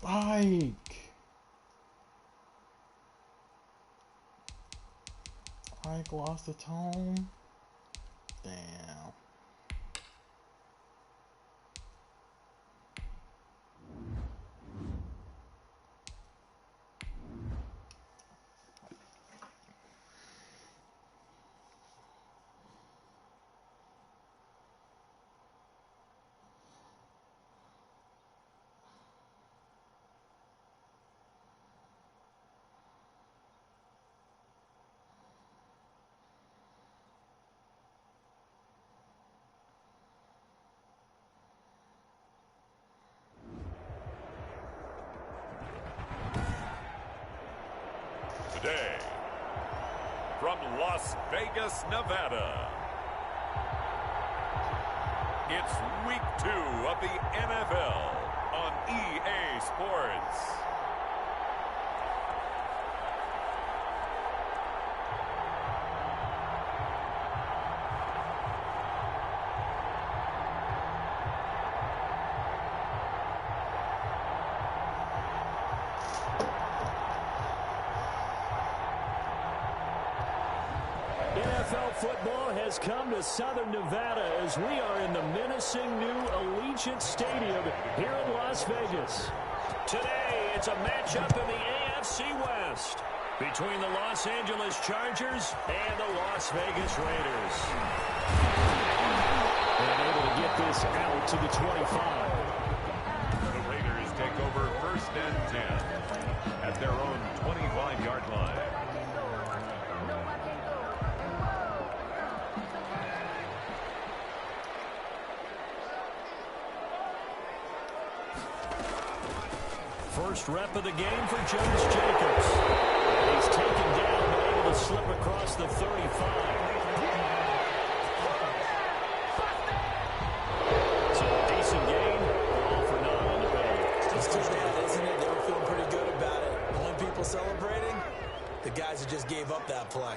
Ike lost the tone. Damn. Today, from Las Vegas, Nevada, it's week 2 of the NFL on EA Sports. NFL football has come to Southern Nevada as we are in the menacing new Allegiant Stadium here in Las Vegas. Today, it's a matchup in the AFC West between the Los Angeles Chargers and the Las Vegas Raiders. And able to get this out to the 25. The Raiders take over 1st and 10 at their own 25-yard line. First rep of the game for Josh Jacobs. He's taken down but able to slip across the 35. So a decent gain, all for none on the bay. It's too bad, isn't it? They were feeling pretty good about it. Only people celebrating? The guys who just gave up that play.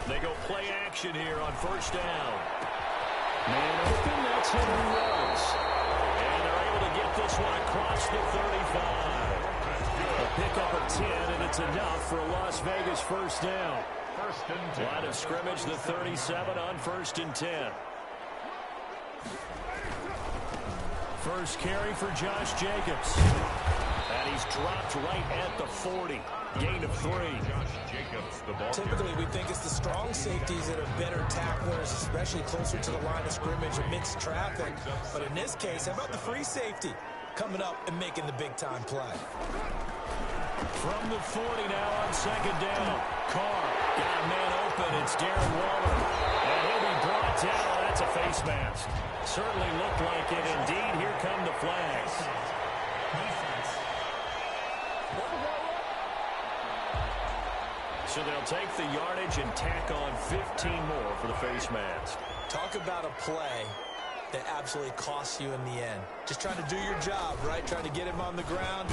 They go play action here on 1st down. Man open, that's Henry Ruggs. And they're able to get this one across the 35. A pickup of 10, and it's enough for a Las Vegas 1st down. 1st and 10. Line of scrimmage, the 37 on 1st and 10. First carry for Josh Jacobs. And he's dropped right at the 40. Gain of 3. Josh Jacobs, the ball Typically, we think it's the strong safeties that are better tacklers, especially closer to the line of scrimmage amidst traffic. But in this case, how about the free safety coming up and making the big-time play? From the 40 now on 2nd down. Carr got a man open. It's Darren Waller. And he'll be brought down. That's a face mask. Certainly looked like it. Indeed, here come the flags. So they'll take the yardage and tack on 15 more for the face mask. Talk about a play that absolutely costs you in the end. Just trying to do your job, right? Trying to get him on the ground.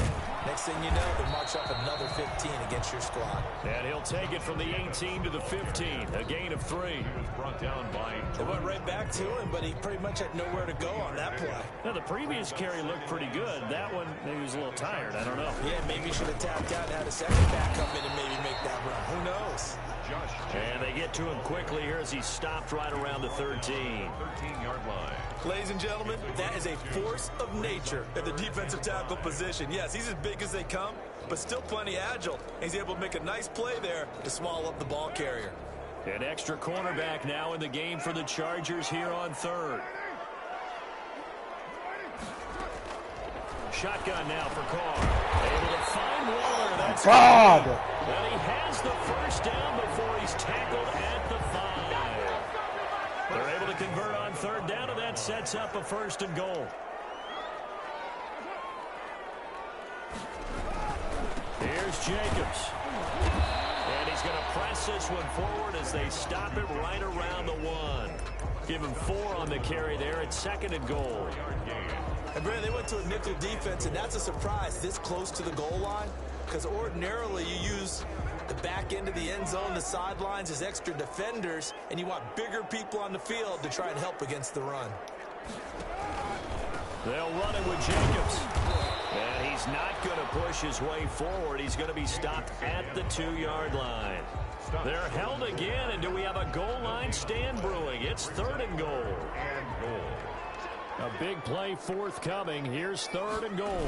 Next thing you know, they march up another 15 against your squad. And he'll take it from the 18 to the 15. A gain of 3. He was brought down by... It went right back to him, but he pretty much had nowhere to go on that play. Now, the previous carry looked pretty good. That one, maybe he was a little tired. I don't know. Yeah, maybe he should have tapped out and had a second back come in and maybe make that run. Who knows? And they get to him quickly here as he stopped right around the 13. 13-yard line. Ladies and gentlemen, that is a force of nature at the defensive tackle position. Yes, he's as big as they come, but still plenty agile. He's able to make a nice play there to swallow up the ball carrier. An extra cornerback now in the game for the Chargers here on 3rd. Shotgun now for Carr. Able to find Waller. That's God! And he has the 1st down before he's tackled at the 5. They're able to convert on 3rd down, and that sets up a 1st and goal. Here's Jacobs. And he's going to press this one forward as they stop it right around the 1. Give him 4 on the carry there. It's 2nd and goal. And Brandon, they went to a nickel defense, and that's a surprise this close to the goal line, because ordinarily you use the back end of the end zone, the sidelines as extra defenders, and you want bigger people on the field to try and help against the run. They'll run it with Jacobs. And he's not going to push his way forward. He's going to be stopped at the 2-yard line. They're held again, and do we have a goal line stand brewing? It's 3rd and goal. A big play forthcoming. Here's 3rd and goal.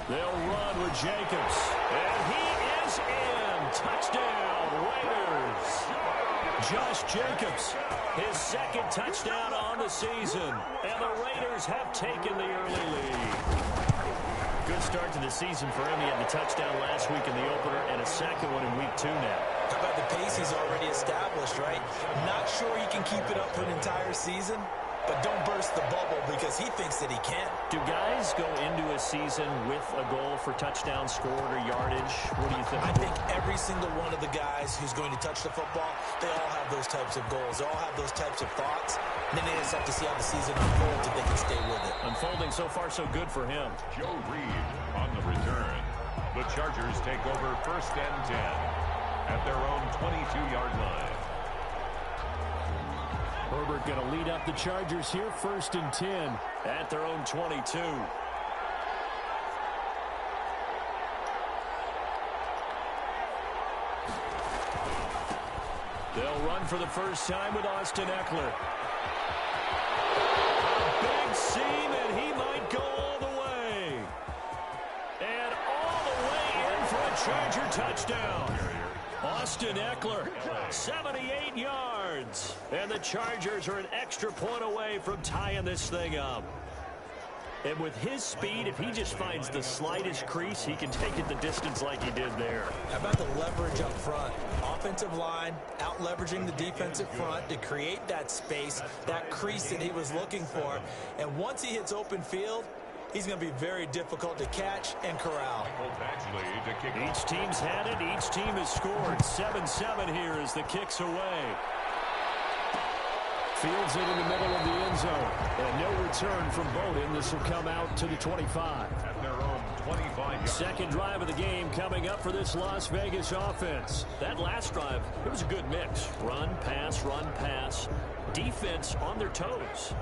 They'll run with Jacobs. And he is in. Touchdown, Raiders. Josh Jacobs, his 2nd touchdown on the season. And the Raiders have taken the early lead. Good start to the season for him. He had the touchdown last week in the opener and a 2nd one in week 2 now. How about the pace he's already established, right? Not sure he can keep it up for an entire season, but don't burst the bubble because he thinks that he can. Do guys go into a season with a goal for touchdown scored or yardage? What do you think? I think every single one of the guys who's going to touch the football, they all have those types of goals. They all have those types of thoughts. And then they just have to see how the season unfolds if they can stay with it. Unfolding so far so good for him. Joe Reed on the return. The Chargers take over 1st and 10 at their own 22-yard line. Herbert going to lead up the Chargers here, 1st and 10 at their own 22. They'll run for the first time with Austin Eckler. Big seam, and he might go all the way. And all the way in for a Charger touchdown. Austin Eckler, 78 yards. And the Chargers are an extra point away from tying this thing up. And with his speed, if he just finds the slightest crease, he can take it the distance like he did there. How about the leverage up front? Offensive line out leveraging the defensive front to create that space, that crease that he was looking for. And once he hits open field, he's going to be very difficult to catch and corral. Each team's had it. Each team has scored. 7-7 here as the kick's away. Fields it in the middle of the end zone. And no return from Bowden. This will come out to the 25. At their own 25. Second drive of the game coming up for this Las Vegas offense. That last drive, it was a good mix. Run, pass, defense on their toes.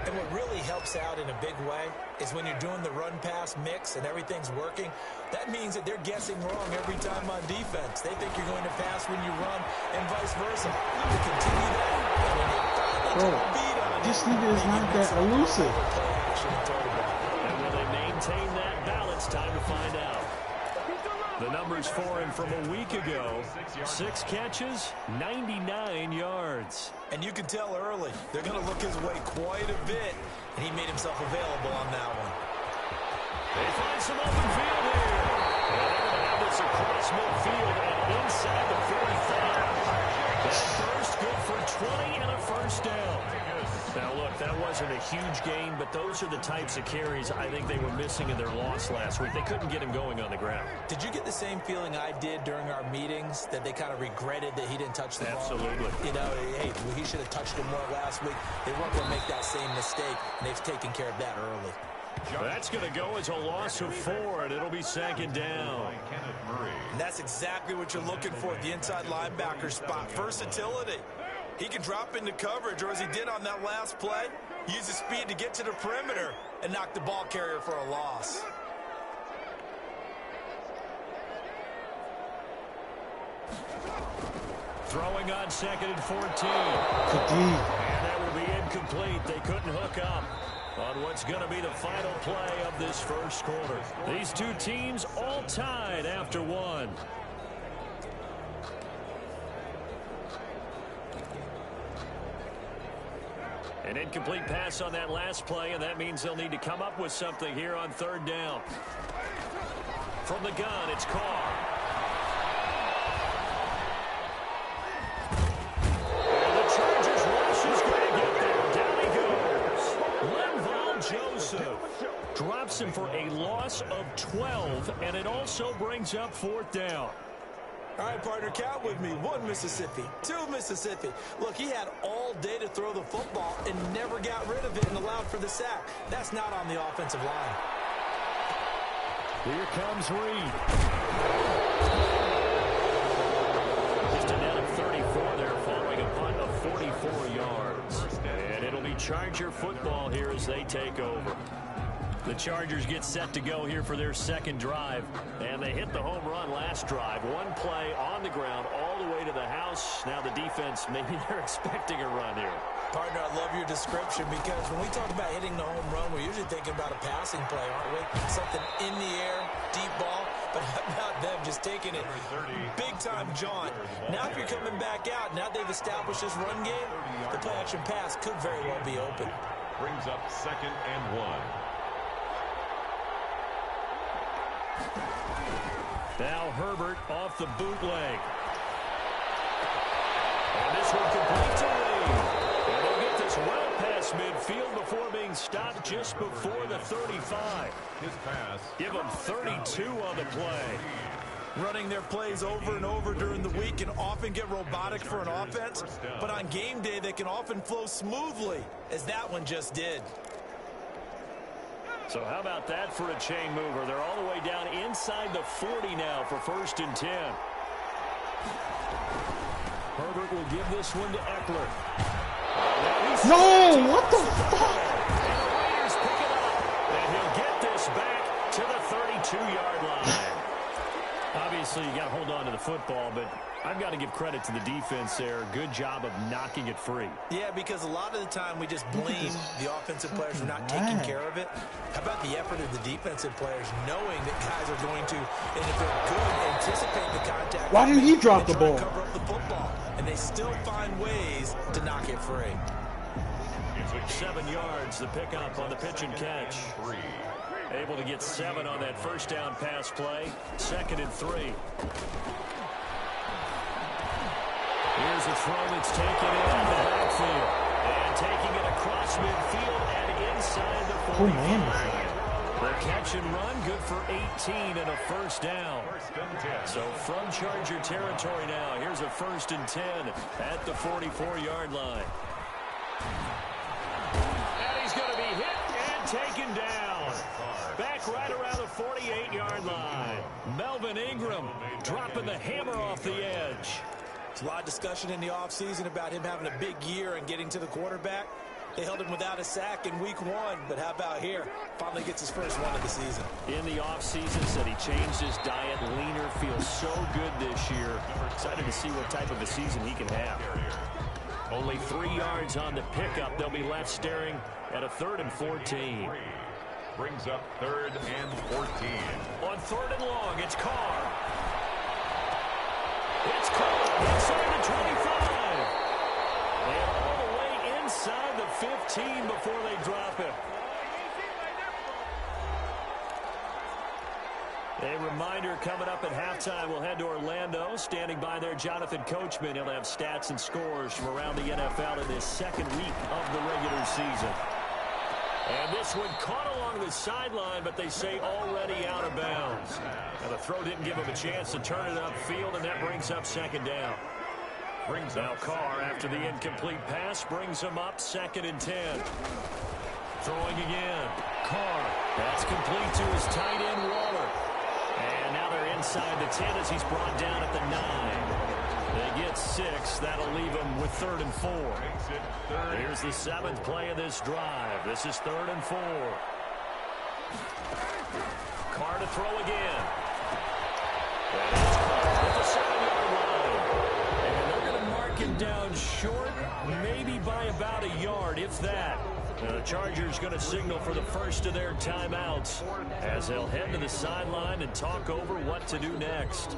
And what really helps out in a big way is when you're doing the run-pass mix and everything's working, that means that they're guessing wrong every time on defense. They think you're going to pass when you run and vice versa. You continue that, and when they Bro, this nigga is not that elusive. And will they maintain that balance? Time to find out. The numbers for him from a week ago: 6 catches, 99 yards. And you can tell early, they're going to look his way quite a bit, and he made himself available on that one. They find some open field here. And they're going to have this across midfield and inside the 45. That first good for 20 and a first down. Now, look, that wasn't a huge gain, but those are the types of carries I think they were missing in their loss last week. They couldn't get him going on the ground. Did you get the same feeling I did during our meetings, that they kind of regretted that he didn't touch the ball? Absolutely. You know, hey, he should have touched it more last week. They weren't going to make that same mistake, and they've taken care of that early. That's going to go as a loss of 4, and it'll be 2nd down. And that's exactly what you're looking for at the inside linebacker spot. Versatility. He can drop into coverage, or as he did on that last play, use his speed to get to the perimeter and knock the ball carrier for a loss. Throwing on 2nd and 14. Kadeem. And that will be incomplete. They couldn't hook up on what's going to be the final play of this first quarter. These two teams all tied after 1. An incomplete pass on that last play, and that means they'll need to come up with something here on 3rd down. From the gun, it's Carr. And the Chargers rush is going to get there. Down he goes. Linval Joseph drops him for a loss of 12, and it also brings up 4th down. All right, partner, count with me. 1 Mississippi, 2 Mississippi. Look, he had all day to throw the football and never got rid of it and allowed for the sack. That's not on the offensive line. Here comes Reed. Just a net of 34 there following a punt of 44 yards. And it'll be Charger football here as they take over. The Chargers get set to go here for their second drive. And they hit the home run last drive. One play on the ground all the way to the house. Now the defense, maybe they're expecting a run here. Partner, I love your description because when we talk about hitting the home run, we're usually thinking about a passing play, aren't we? Something in the air, deep ball. But how about them just taking it big-time jaunt? Now if you're coming back out, now they've established this run game, the play-action pass could very well be open. Brings up 2nd and 1. Now Herbert off the bootleg. And this one complete to Lee. And they'll get this well past midfield before being stopped just before the 35. His pass. Give them 32 on the play. Running their plays over and over during the week can often get robotic for an offense, but on game day they can often flow smoothly, as that one just did. So how about that for a chain mover? They're all the way down inside the 40 now for 1st and 10. Herbert will give this one to Eckler. No, what the fuck? And the Raiders pick it up. And he'll get this back to the 32-yard line. Obviously, you got to hold on to the football, but I've got to give credit to the defense there. Good job of knocking it free. Yeah, because a lot of the time we just blame the offensive players for not taking care of it. How about the effort of the defensive players knowing that guys are going to, and if they're good, anticipate the contact. Why didn't he drop the ball? Cover up the football, and they still find ways to knock it free. 7 yards, the pickup on the pitch and catch. Able to get 7 on that first down pass play. 2nd and 3. Here's a throw that's taken in the backfield. And taking it across midfield and inside the 45. The catch and run, good for 18 and a first down. So from Charger territory now, here's a 1st and 10 at the 44-yard line. And he's going to be hit and taken down. Back right around the 48-yard line. Melvin Ingram dropping the hammer off the edge. There's a lot of discussion in the offseason about him having a big year and getting to the quarterback. They held him without a sack in week 1, but how about here? Finally gets his first one of the season. In the offseason, said he changed his diet, leaner, feels so good this year. Excited to see what type of a season he can have. Only 3 yards on the pickup. They'll be left staring at a 3rd and 14. Brings up 3rd and 14. On 3rd and long, it's Carr. It's Carr inside the 25. And all the way inside the 15 before they drop him. A reminder coming up at halftime. We'll head to Orlando. Standing by there, Jonathan Coachman. He'll have stats and scores from around the NFL in this 2nd week of the regular season. And this one caught along the sideline, but they say already out of bounds. Now the throw didn't give him a chance to turn it upfield, and that brings up 2nd down. Now Carr, after the incomplete pass, brings him up 2nd and 10. Throwing again. Carr. That's complete to his tight end, Waller. And now they're inside the 10 as he's brought down at the 9. They get 6. That'll leave them with 3rd and 4. Here's the 7th play of this drive. This is 3rd and 4. Carr to throw again. And it's Carr at the 7-yard line. And they're going to mark him down short, maybe by about a yard, if that. The Chargers going to signal for the first of their timeouts as they'll head to the sideline and talk over what to do next.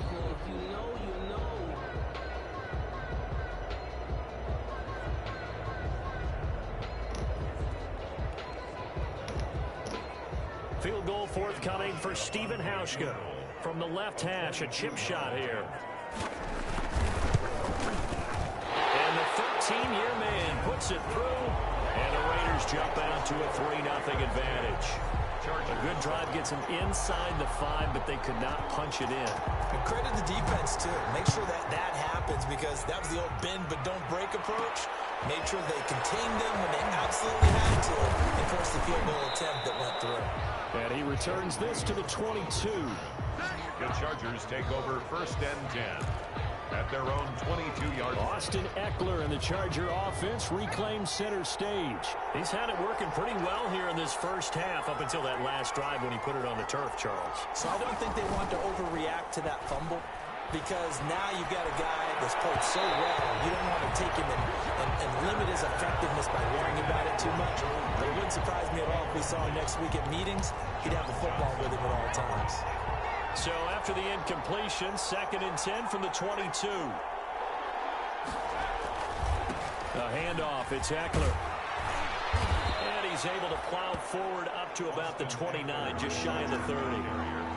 Field goal forthcoming for Stephen Hauschka. From the left hash, a chip shot here. And the 13-year man puts it through. And the Raiders jump out to a 3-0 advantage. A good drive gets them inside the 5, but they could not punch it in. And credit the defense, too. Make sure that happens because that was the old bend but don't break approach. Made sure they contained them when they absolutely had to and forced the field goal attempt that went through. And he returns this to the 22. The Chargers take over 1st and 10. at their own 22-yard line. Austin Eckler and the Charger offense reclaims center stage. He's had it working pretty well here in this first half up until that last drive when he put it on the turf, Charles. So I don't think they want to overreact to that fumble, because now you've got a guy that's played so well. You don't want to take him and limit his effectiveness by worrying about it too much. But it wouldn't surprise me at all if we saw him next week at meetings. He'd have the football with him at all times. So after the incompletion, 2nd and 10 from the 22. A handoff, it's Eckler. And he's able to plow forward up to about the 29, just shy of the 30.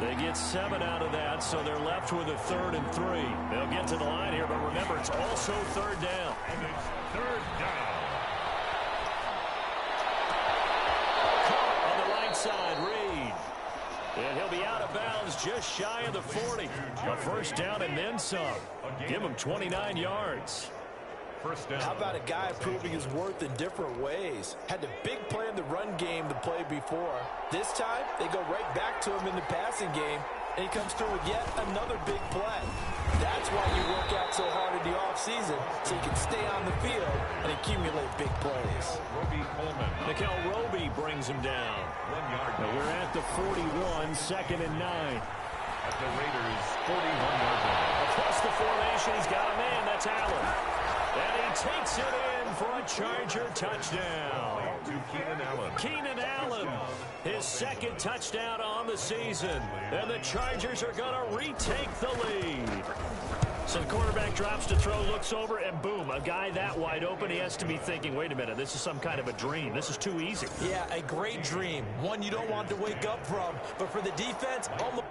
They get 7 out of that, so they're left with a 3rd and 3. They'll get to the line here, but remember, it's also 3rd down. And it's 3rd down. Caught on the right side, Reed. And he'll be out of bounds just shy of the 40. A 1st down and then some. Give him 29 yards. 1st down. How about a guy proving his worth in different ways? Had a big play in the run game the play before. This time, they go right back to him in the passing game, and he comes through with yet another big play. That's why you work out so hard in the offseason, so you can stay on the field and accumulate big plays. Roby Coleman. Nickel Roby brings him down. 1 yard. And we're at the 41, 2nd and 9. At the Raiders' 41-yard line. Across the formation, he's got a man. That's Allen. And he takes it in for a Charger touchdown. To Keenan Allen. Keenan Allen, his 2nd touchdown on the season. And the Chargers are going to retake the lead. So the quarterback drops to throw, looks over, and boom, a guy that wide open, he has to be thinking, wait a minute, this is some kind of a dream. This is too easy. Yeah, a great dream. One you don't want to wake up from. But for the defense, almost...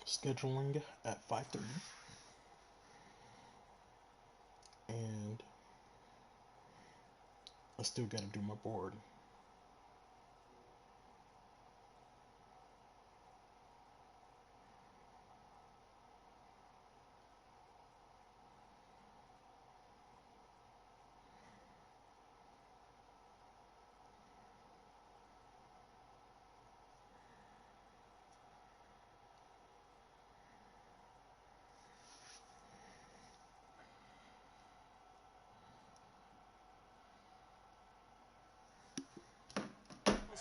Scheduling at 5:30, and I still gotta do my board.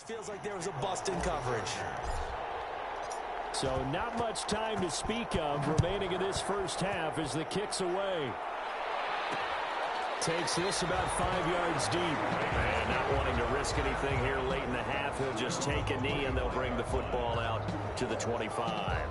Feels like there was a bust in coverage. So not much time to speak of remaining in this first half as the kick's away. Takes this about 5 yards deep. And not wanting to risk anything here late in the half, he'll just take a knee and they'll bring the football out to the 25.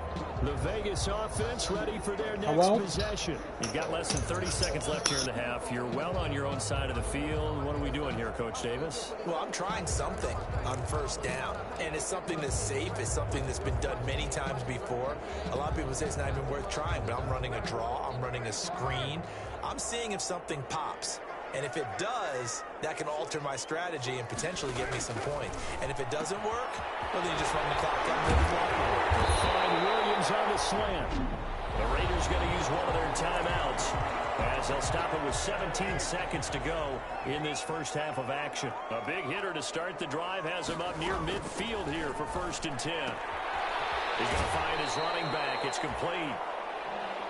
The Vegas offense ready for their next possession. You've got less than 30 seconds left here in the half. You're well on your own side of the field. What are we doing here, Coach Davis? Well, I'm trying something on first down, and it's something that's safe. It's something that's been done many times before. A lot of people say it's not even worth trying, but I'm running a draw. I'm running a screen. I'm seeing if something pops. And if it does, that can alter my strategy and potentially get me some points. And if it doesn't work, well, then you just run the clock out. Find Williams on the slant. The Raiders going to use one of their timeouts as they'll stop it with 17 seconds to go in this first half of action. A big hitter to start the drive has him up near midfield here for 1st and 10. He's going to find his running back. It's complete.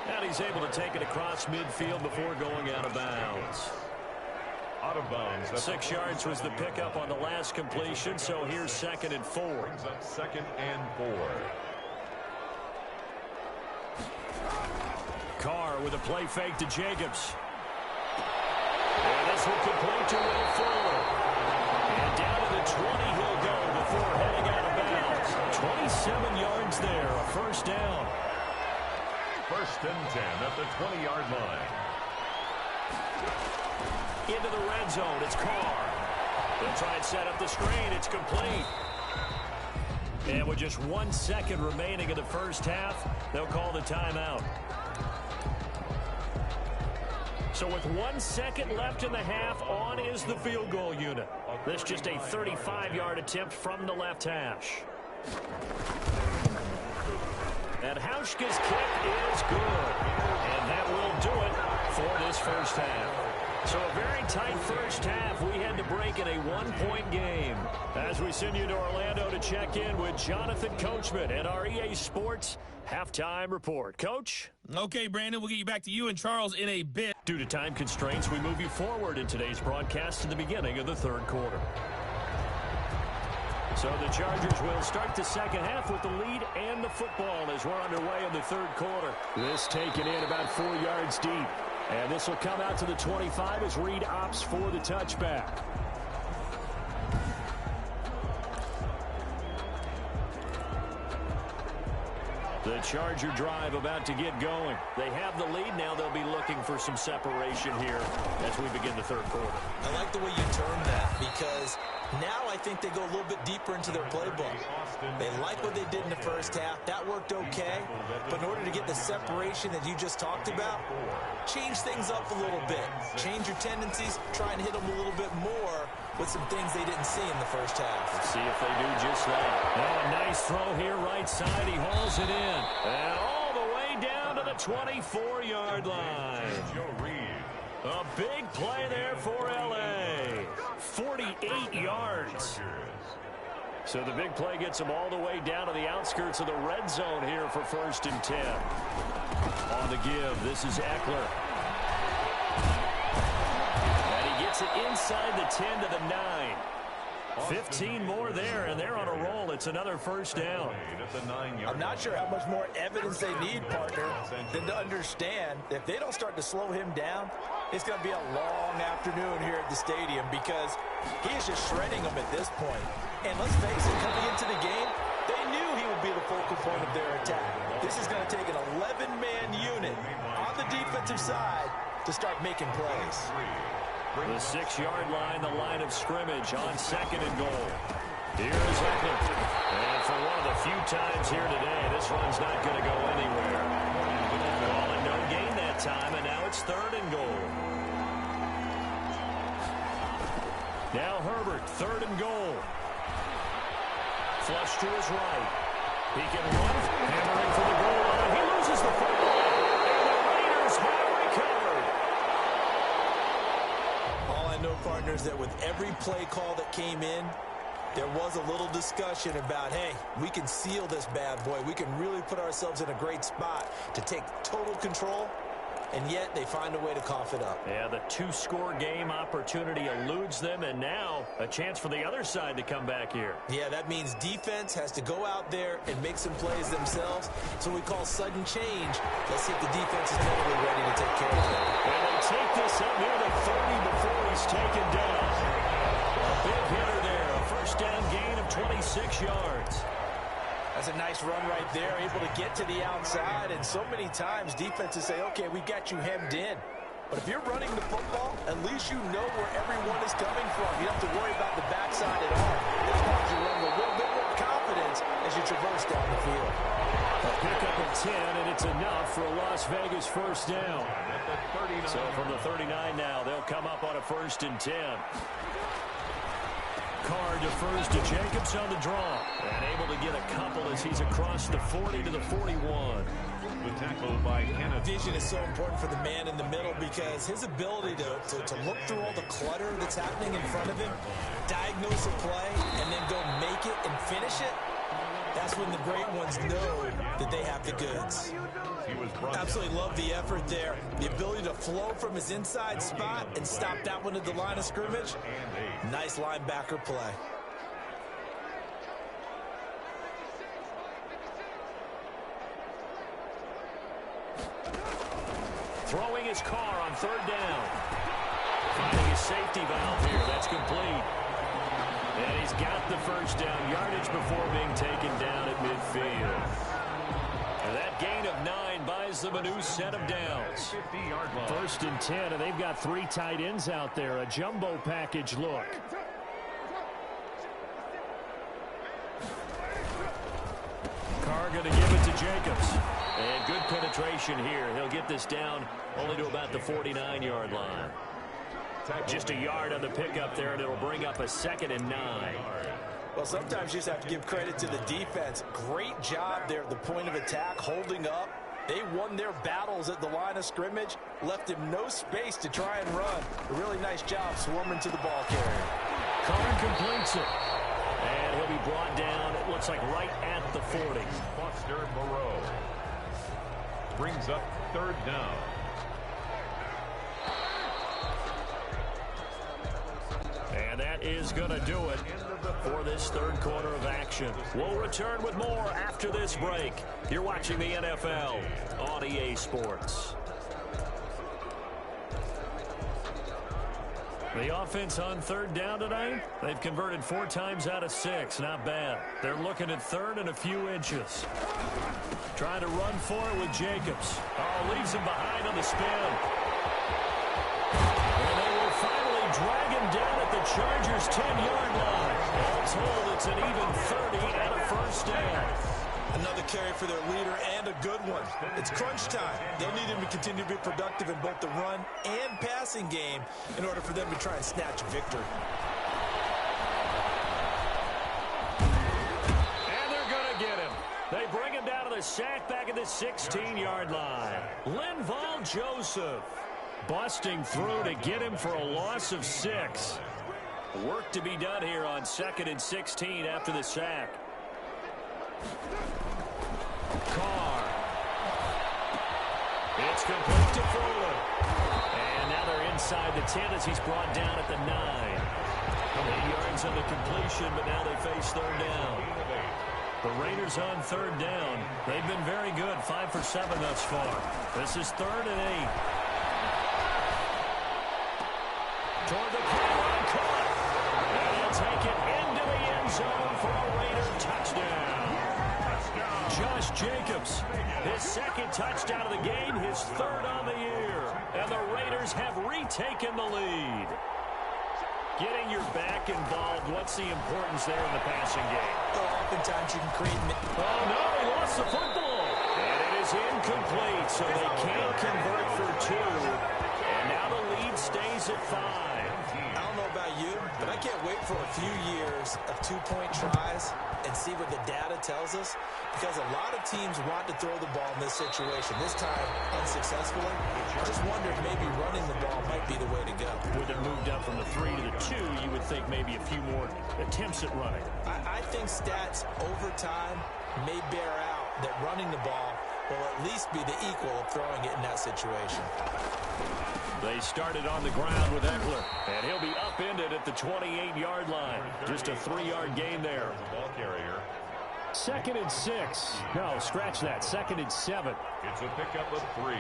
And he's able to take it across midfield before going out of bounds. Out of bounds. 6 yards was the pickup on the last completion, so here's 2nd and 4. Brings up 2nd and 4. Carr with a play fake to Jacobs. And this will complete to Will Fuller. And down to the 20 he'll go before heading out of bounds. 27 yards there, a first down. 1st and 10 at the 20-yard line. Into the red zone, it's Carr. They'll try and set up the screen, it's complete. And with just 1 second remaining in the first half, they'll call the timeout. So with 1 second left in the half, on is the field goal unit. This just a 35-yard attempt from the left hash. And Hauschka's kick is good. And that will do it for this first half. So a very tight first half. We had to break in a 1-point game. As we send you to Orlando to check in with Jonathan Coachman at our EA Sports Halftime Report. Coach? Okay, Brandon, we'll get you back to you and Charles in a bit. Due to time constraints, we move you forward in today's broadcast to the beginning of the third quarter. So the Chargers will start the second half with the lead and the football as we're underway in the third quarter. This taken in about 4 yards deep. And this will come out to the 25 as Reed opts for the touchback. The Charger drive about to get going. They have the lead. Now they'll be looking for some separation here as we begin the third quarter. I like the way you term that because now I think they go a little bit deeper into their playbook. They like what they did in the first half. That worked okay. But in order to get the separation that you just talked about, change things up a little bit. Change your tendencies. Try and hit them a little bit more with some things they didn't see in the first half. Let's see if they do just that. Oh, a nice throw here right side. He hauls it in. And all the way down to the 24-yard line. A big play there for L.A. 48 yards. So the big play gets them all the way down to the outskirts of the red zone here for 1st and 10. On the give, this is Eckler. And he gets it inside the 10 to the 9. 15 more there, and they're on a roll. It's another first down. I'm not sure how much more evidence they need, partner, than to understand that if they don't start to slow him down, it's going to be a long afternoon here at the stadium because he is just shredding them at this point. And let's face it, coming into the game, they knew he would be the focal point of their attack. This is going to take an 11-man unit on the defensive side to start making plays. The 6-yard line, the line of scrimmage on 2nd and goal. Here's Eckler. And for one of the few times here today, this run's not going to go anywhere. Ball and no gain that time, and now it's 3rd and goal. Now Herbert, 3rd and goal. Flush to his right. He can run, hammering for the goal line. He loses the football, and the Raiders have recovered. All I know, partners, that with every play call that came in, there was a little discussion about, hey, we can seal this bad boy. We can really put ourselves in a great spot to take total control. and yet they find a way to cough it up. Yeah, the two-score game opportunity eludes them, and now a chance for the other side to come back here. Yeah, that means defense has to go out there and make some plays themselves. So we call sudden change. Let's see if the defense is mentally ready to take care of it. And they take this up near the 30 before he's taken down. A big hitter there, a first down gain of 26 yards. That's a nice run right there, able to get to the outside. And so many times defenses say, okay, we got you hemmed in. But if you're running the football, at least you know where everyone is coming from. You don't have to worry about the backside at all. That helps you run with a little bit more confidence as you traverse down the field. A pickup of 10, and it's enough for a Las Vegas first down. So from the 39 now, they'll come up on a 1st and 10. Carr defers to Jacobs on the draw. And able to get a couple as he's across the 40 to the 41. The tackle by Kenneth. Vision is so important for the man in the middle because his ability to look through all the clutter that's happening in front of him, diagnose a play, and then go make it and finish it, that's when the great ones know that they have the goods. Absolutely love the effort there. The ability to flow from his inside spot and stop that one at the line of scrimmage. Nice linebacker play. Throwing his car on 3rd down. Finding his safety valve here. That's complete. And he's got the first down yardage before being taken down at midfield. And that gain of 9 buys them a new set of downs. 1st and 10, and they've got 3 tight ends out there. A jumbo package look. Carr going to give it to Jacobs. And good penetration here. He'll get this down only to about the 49-yard line. Just a yard on the pickup there, and it'll bring up a 2nd and 9. Well, sometimes you just have to give credit to the defense. Great job there at the point of attack, holding up. They won their battles at the line of scrimmage, left him no space to try and run. A really nice job swarming to the ball carrier. Carr completes it. And he'll be brought down, it looks like right at the 40. Foster Moreau brings up 3rd down. And that is going to do it for this 3rd quarter of action. We'll return with more after this break. You're watching the NFL on EA Sports. The offense on 3rd down tonight, they've converted 4 times out of 6. Not bad. They're looking at 3rd and a few inches. Trying to run for it with Jacobs. Oh, leaves him behind on the spin. And they will finally drag him down at the Chargers' 10-yard line. All told, it's an even 30 and a first down. Another carry for their leader and a good one. It's crunch time. They'll need him to continue to be productive in both the run and passing game in order for them to try and snatch a victory. And they're going to get him. They bring him down to the sack back at the 16-yard line. Linval Joseph busting through to get him for a loss of 6. Work to be done here on 2nd and 16 after the sack. Carr. It's complete to Fuller. And now they're inside the 10 as he's brought down at the 9. 8 yards on the completion, but now they face 3rd down. The Raiders on 3rd down. They've been very good, 5 for 7 thus far. This is 3rd and 8. Toward the pylon, caught. And he'll take it into the end zone for a Raider touchdown. Josh Jacobs, his 2nd touchdown of the game, his 3rd on the year. And the Raiders have retaken the lead. Getting your back involved, what's the importance there in the passing game? Well, oftentimes you can create... Oh, no, he lost the football. And it is incomplete, so they can't convert for 2. And now the lead stays at 5. I don't know about you, but I can't wait for a few years of 2-point tries and see what the data tells us, because a lot of teams want to throw the ball in this situation, this time unsuccessfully. I just wonder if maybe running the ball might be the way to go. With it moved up from the 3 to the 2, you would think maybe a few more attempts at running. I think stats over time may bear out that running the ball will at least be the equal of throwing it in that situation. They started on the ground with Eckler, and he'll be upended at the 28-yard line. Just a 3-yard gain there. Ball carrier. 2nd and 6. No, scratch that. 2nd and 7. It's a pickup of 3.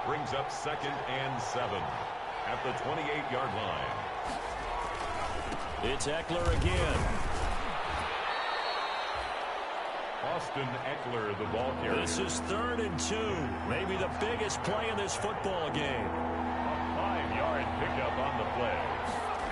Brings up 2nd and 7 at the 28-yard line. It's Eckler again. Austin Eckler, the ball carrier. This is 3rd and 2. Maybe the biggest play in this football game. A 5-yard pickup on the play.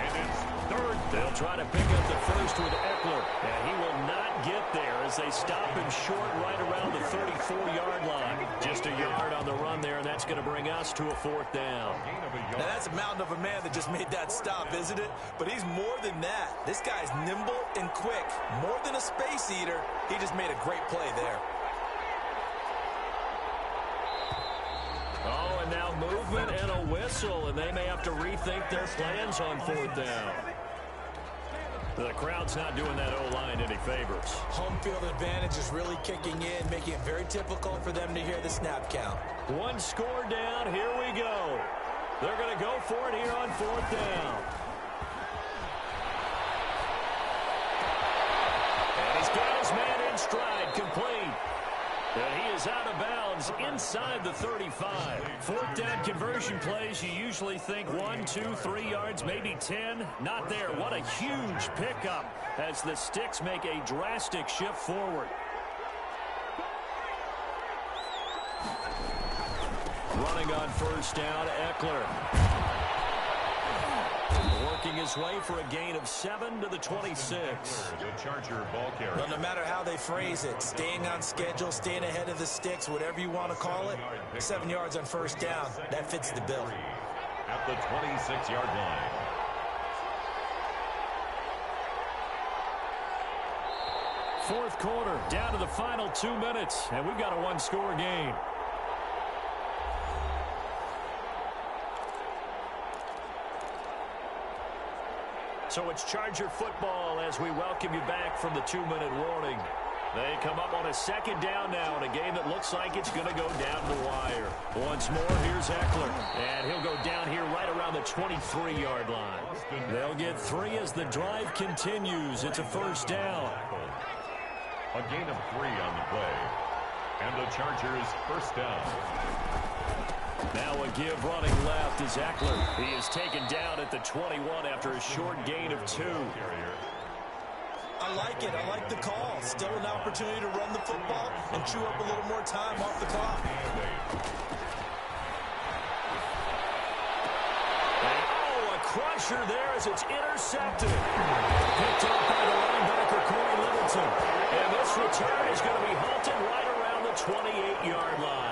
And it's 3rd. They'll try to pick up the first with Eckler, and he will not get there as they stop him short right around the 34-yard line. Just a yard on the run there, and that's going to bring us to a 4th down. Now that's a mountain of a man that just made that stop, isn't it? But he's more than that. This guy's nimble and quick. More than a space eater, he just made a great play there. Oh, and now movement and a whistle, and they may have to rethink their plans on 4th down. The crowd's not doing that O-line any favors. Home field advantage is really kicking in, making it very difficult for them to hear the snap count. 1 score down. Here we go. They're going to go for it here on 4th down. And he's got his man in stride, complete. And he is out of bounds inside the 35. 4th down conversion plays, you usually think 1, 2, 3 yards, maybe 10. Not there. What a huge pickup as the Sticks make a drastic shift forward. Running on 1st down, Eckler. Working his way for a gain of 7 to the 26. The Charger ball carrier. Well, no matter how they phrase it, staying on schedule, staying ahead of the Sticks, whatever you want to call it, 7 yards on 1st down, that fits the bill. At the 26-yard line. Fourth quarter, down to the final 2 minutes, and we've got a 1-score game. So it's Charger football as we welcome you back from the 2-minute warning. They come up on a 2nd down now in a game that looks like it's going to go down the wire. Once more, here's Eckler, and he'll go down here right around the 23-yard line. They'll get 3 as the drive continues. It's a 1st down. A gain of 3 on the play. And the Chargers 1st down. Now a give running left is Eckler. He is taken down at the 21 after a short gain of 2. I like it. I like the call. Still an opportunity to run the football and chew up a little more time off the clock. Oh, a crusher there as it's intercepted. Picked up by the linebacker, Corey Littleton. And this return is going to be halted right around the 28-yard line.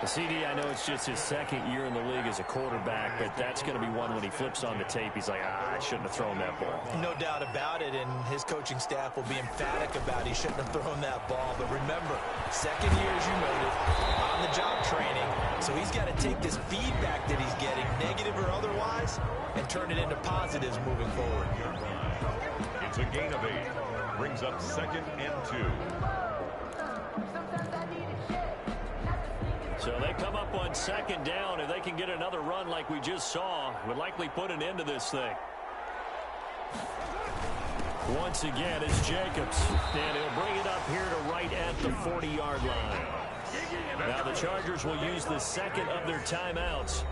CD, I know it's just his 2nd year in the league as a quarterback, but that's going to be one when he flips on the tape. He's like, I shouldn't have thrown that ball. No doubt about it, and his coaching staff will be emphatic about he shouldn't have thrown that ball. But remember, 2nd year, as you noted, on-the-job training. So he's got to take this feedback that he's getting, negative or otherwise, and turn it into positives moving forward. It's a gain of 8. Brings up 2nd and 2. So they come up on 2nd down. If they can get another run like we just saw, would likely put an end to this thing. Once again, it's Jacobs. And he'll bring it up here to right at the 40-yard line. Now the Chargers will use the 2nd of their timeouts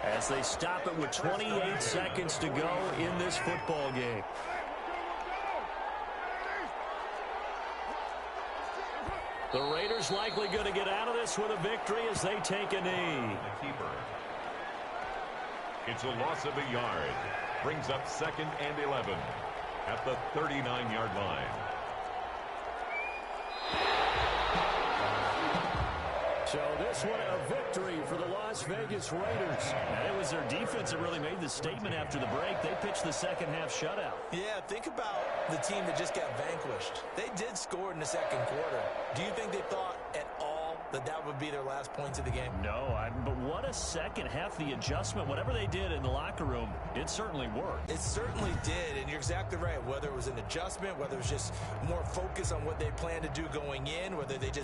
as they stop it with 28 seconds to go in this football game. The Raiders likely going to get out of this with a victory as they take a knee. It's a loss of a yard. Brings up 2nd and 11 at the 39-yard line. So this one a victory for the Las Vegas Raiders. And it was their defense that really made the statement after the break. They pitched the second half shutout. Yeah, think about the team that just got vanquished. They did score in the second quarter. Do you think they thought at all that that would be their last points of the game? No, but what a second half. The adjustment, whatever they did in the locker room, it certainly worked. It certainly did, and you're exactly right. Whether it was an adjustment, whether it was just more focus on what they planned to do going in, whether they just